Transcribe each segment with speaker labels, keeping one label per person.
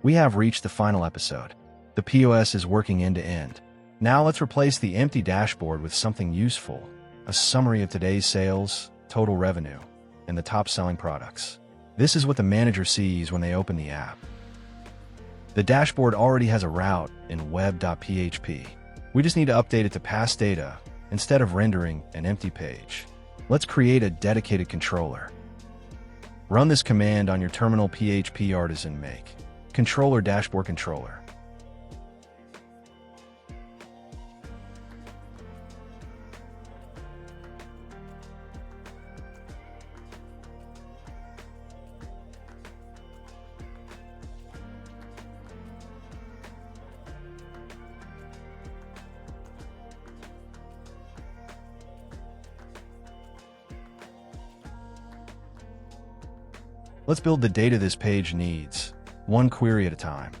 Speaker 1: We have reached the final episode. The POS is working end to end. Now let's replace the empty dashboard with something useful, a summary of today's sales, total revenue, and the top selling products. This is what the manager sees when they open the app. The dashboard already has a route in web.php. We just need to update it to pass data instead of rendering an empty page. Let's create a dedicated controller. Run this command on your terminal PHP artisan make controller dashboard controller. Let's build the data this page needs, one query at a time.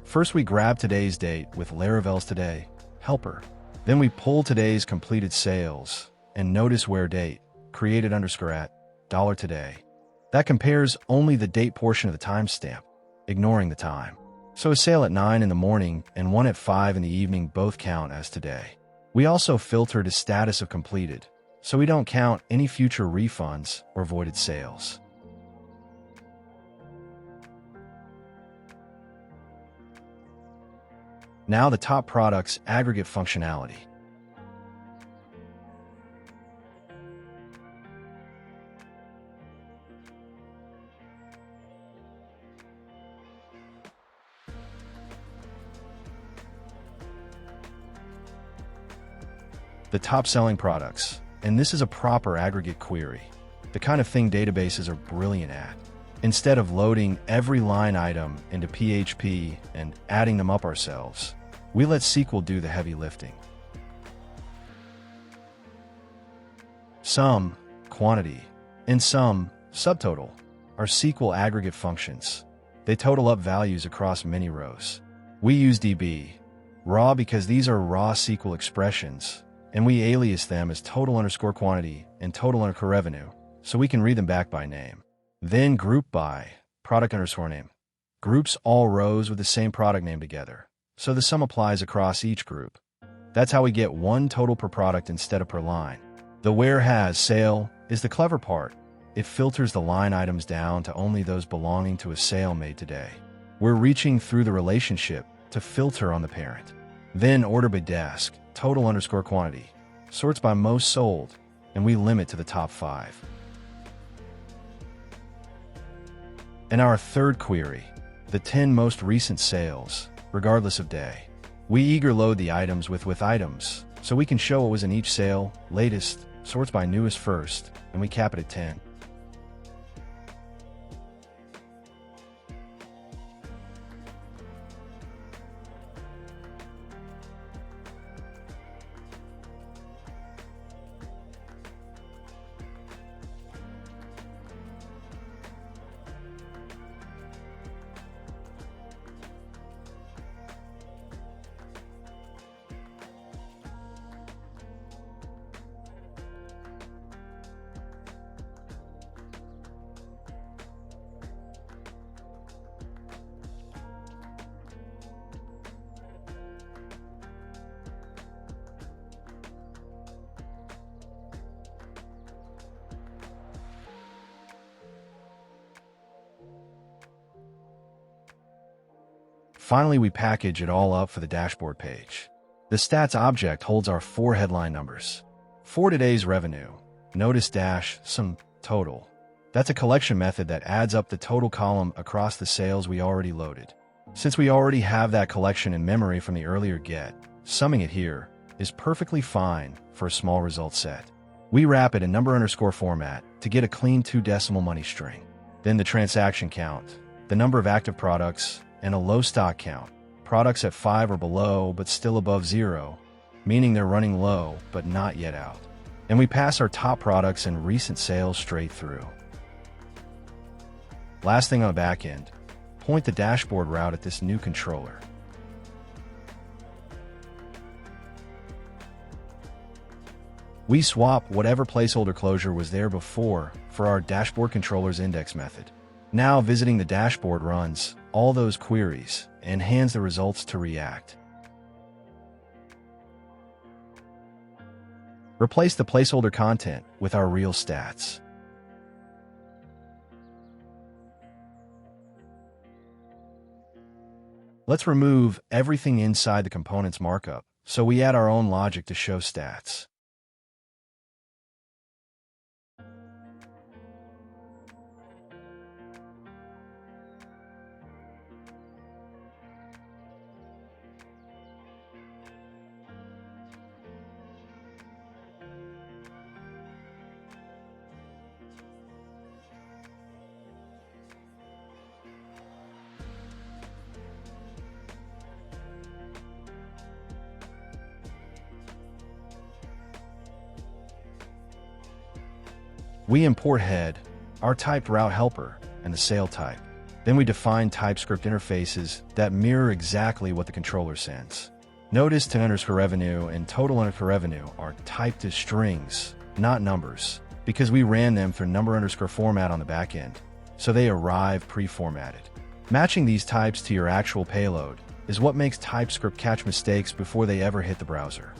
Speaker 1: First, we grab today's date with Laravel's today helper. Then we pull today's completed sales and notice where date created _@ $today. That compares only the date portion of the timestamp, ignoring the time. So a sale at 9 in the morning and one at 5 in the evening both count as today. We also filtered a status of completed, so we don't count any future refunds or voided sales. Now the top products aggregate functionality. The top selling products, and this is a proper aggregate query, the kind of thing databases are brilliant at. Instead of loading every line item into PHP and adding them up ourselves, we let SQL do the heavy lifting. Sum, quantity, and sum, subtotal, are SQL aggregate functions. They total up values across many rows. We use DB, raw because these are raw SQL expressions, and we alias them as total_quantity and total_revenue, so we can read them back by name. Then group by product_name. Groups all rows with the same product name together, so the sum applies across each group. That's how we get one total per product instead of per line. The where has sale is the clever part. It filters the line items down to only those belonging to a sale made today. We're reaching through the relationship to filter on the parent. Then order by desk, total_quantity, sorts by most sold, and we limit to the top 5. In our third query, the 10 most recent sales, regardless of day. We eager load the items with items, so we can show what was in each sale, latest, sorts by newest first, and we cap it at 10. Finally, we package it all up for the dashboard page. The stats object holds our 4 headline numbers. For today's revenue, notice some total. That's a collection method that adds up the total column across the sales we already loaded. Since we already have that collection in memory from the earlier get, summing it here is perfectly fine for a small result set. We wrap it in number_ format to get a clean 2-decimal money string. Then the transaction count, the number of active products, and a low stock count, products at 5 or below but still above 0, meaning they're running low but not yet out. And we pass our top products and recent sales straight through. Last thing on the back end, point the dashboard route at this new controller. We swap whatever placeholder closure was there before for our dashboard controller's index method. Now visiting the dashboard runs all those queries and hands the results to React. Replace the placeholder content with our real stats. Let's remove everything inside the component's markup, so we add our own logic to show stats. We import head, our typed route helper, and the sale type. Then we define TypeScript interfaces that mirror exactly what the controller sends. Notice $10_revenue and total_revenue are typed as strings, not numbers, because we ran them through number_format on the backend, so they arrive pre-formatted. Matching these types to your actual payload is what makes TypeScript catch mistakes before they ever hit the browser.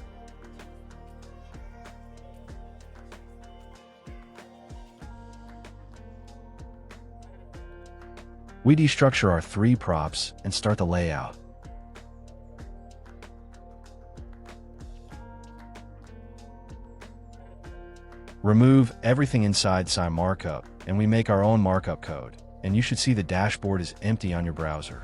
Speaker 1: We destructure our 3 props and start the layout. Remove everything inside SIM markup, and we make our own markup code, and you should see the dashboard is empty on your browser.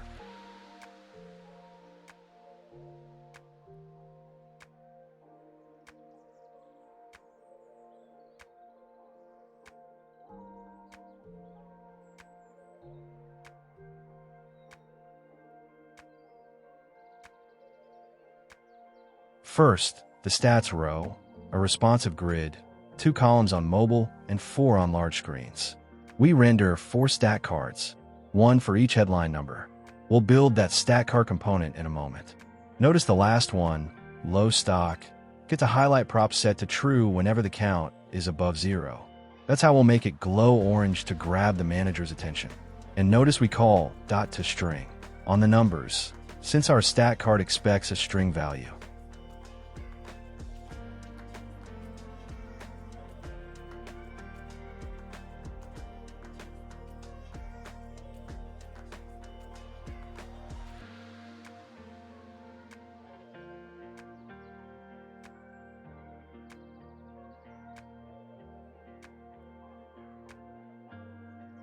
Speaker 1: First, the stats row, a responsive grid, 2 columns on mobile and 4 on large screens. We render 4 stat cards, 1 for each headline number. We'll build that stat card component in a moment. Notice the last one, low stock, get to highlight prop set to true whenever the count is above 0. That's how we'll make it glow orange to grab the manager's attention. And notice we call dot to string on the numbers, since our stat card expects a string value.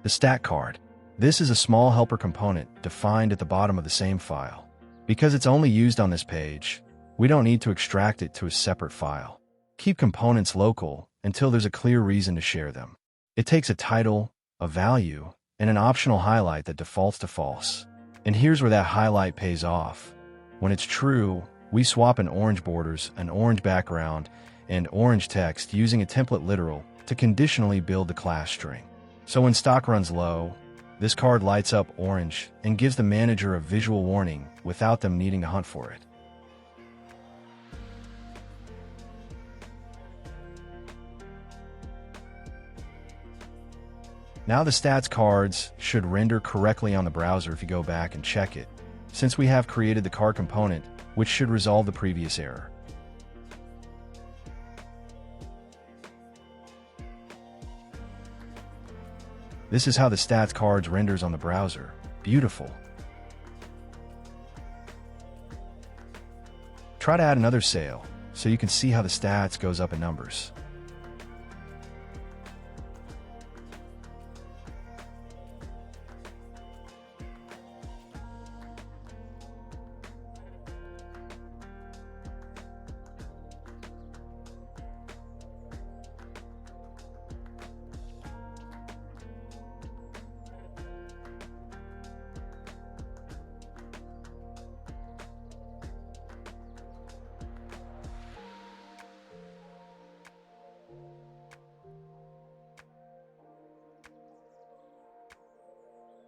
Speaker 1: The stat card. This is a small helper component defined at the bottom of the same file. Because it's only used on this page, we don't need to extract it to a separate file. Keep components local until there's a clear reason to share them. It takes a title, a value, and an optional highlight that defaults to false. And here's where that highlight pays off. When it's true, we swap an orange borders, an orange background, and orange text using a template literal to conditionally build the class string. So when stock runs low, this card lights up orange and gives the manager a visual warning without them needing to hunt for it. Now the stats cards should render correctly on the browser if you go back and check it, since we have created the card component, which should resolve the previous error. This is how the stats cards renders on the browser. Beautiful. Try to add another sale, so you can see how the stats goes up in numbers.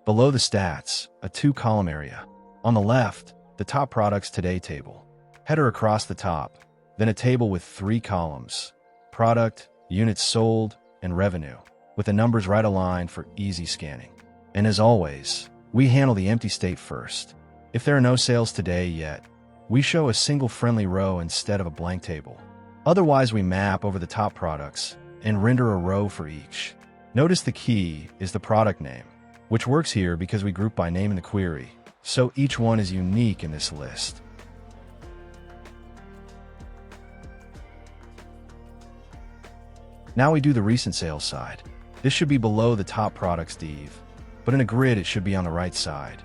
Speaker 1: Below the stats, a 2-column area. On the left, the top products today table. Header across the top, then a table with 3 columns. product, units sold, and revenue, with the numbers right aligned for easy scanning. And as always, we handle the empty state first. If there are no sales today yet, we show a single friendly row instead of a blank table. Otherwise, we map over the top products and render a row for each. Notice the key is the product name, which works here because we group by name in the query, so each one is unique in this list. Now we do the recent sales side. This should be below the top products div, but in a grid it should be on the right side.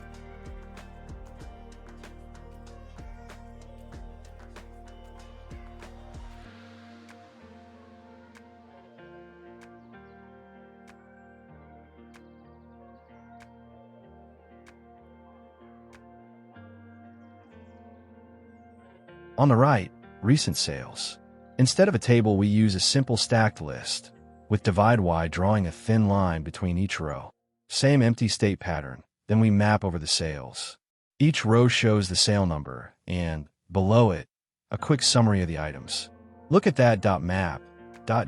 Speaker 1: On the right, recent sales. Instead of a table, we use a simple stacked list, with divide y drawing a thin line between each row. Same empty state pattern, then we map over the sales. Each row shows the sale number, and, below it, a quick summary of the items. Look at that .map,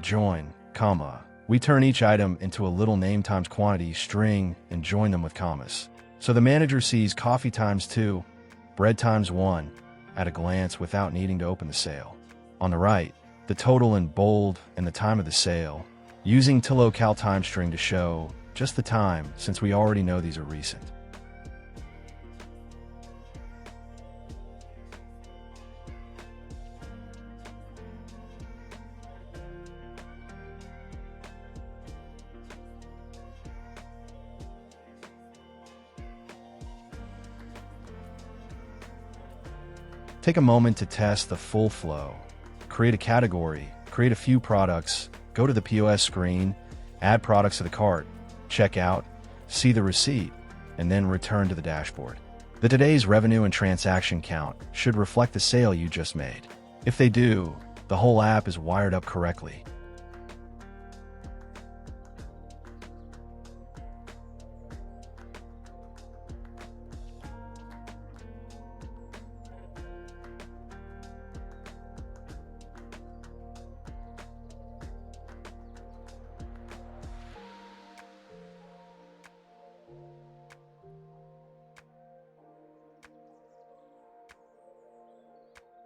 Speaker 1: .join, comma. We turn each item into a little name times quantity string and join them with commas. So the manager sees coffee times 2, bread times 1, at a glance without needing to open the sale. On the right, the total in bold and the time of the sale, using locale time string to show just the time since we already know these are recent. Take a moment to test the full flow. Create a category, create a few products, go to the POS screen, add products to the cart, check out, see the receipt, and then return to the dashboard. The today's revenue and transaction count should reflect the sale you just made. If they do, the whole app is wired up correctly.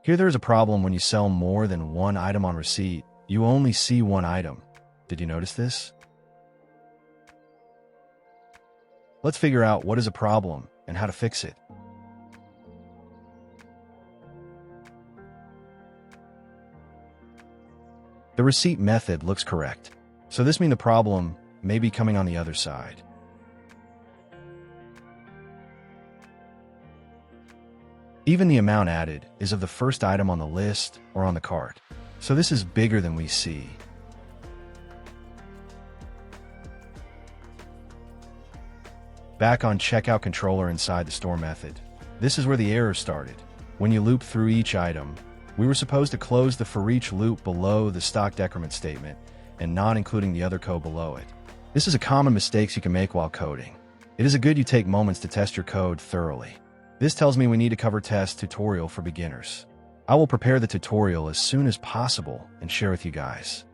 Speaker 1: Here there is a problem when you sell more than one item on receipt. You only see one item. Did you notice this? Let's figure out what is a problem and how to fix it. The receipt method looks correct, so this means the problem may be coming on the other side. Even the amount added is of the first item on the list or on the cart, so this is bigger than we see. Back on checkout controller inside the store method. This is where the error started. When you loop through each item, we were supposed to close the for each loop below the stock decrement statement and not including the other code below it. This is a common mistake you can make while coding. It is good you take moments to test your code thoroughly. This tells me we need to cover test tutorial for beginners. I will prepare the tutorial as soon as possible and share with you guys.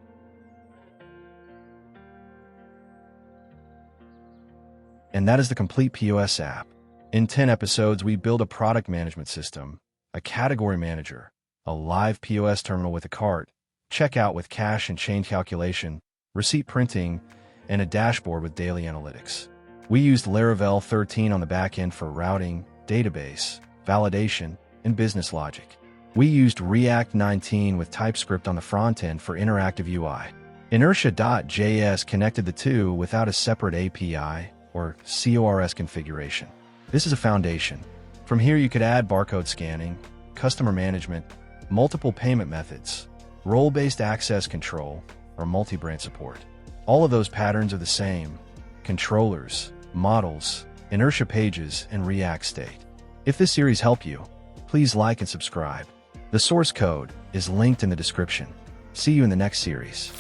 Speaker 1: And that is the complete POS app. In 10 episodes, we build a product management system, a category manager, a live POS terminal with a cart, checkout with cash and change calculation, receipt printing, and a dashboard with daily analytics. We used Laravel 13 on the backend for routing, database, validation, and business logic. We used React 19 with TypeScript on the front end for interactive UI. Inertia.js connected the two without a separate API or CORS configuration. This is a foundation. From here you could add barcode scanning, customer management, multiple payment methods, role-based access control, or multi-branch support. All of those patterns are the same: controllers, models, inertia pages, and React state. If this series helped you, please like and subscribe. The source code is linked in the description. See you in the next series.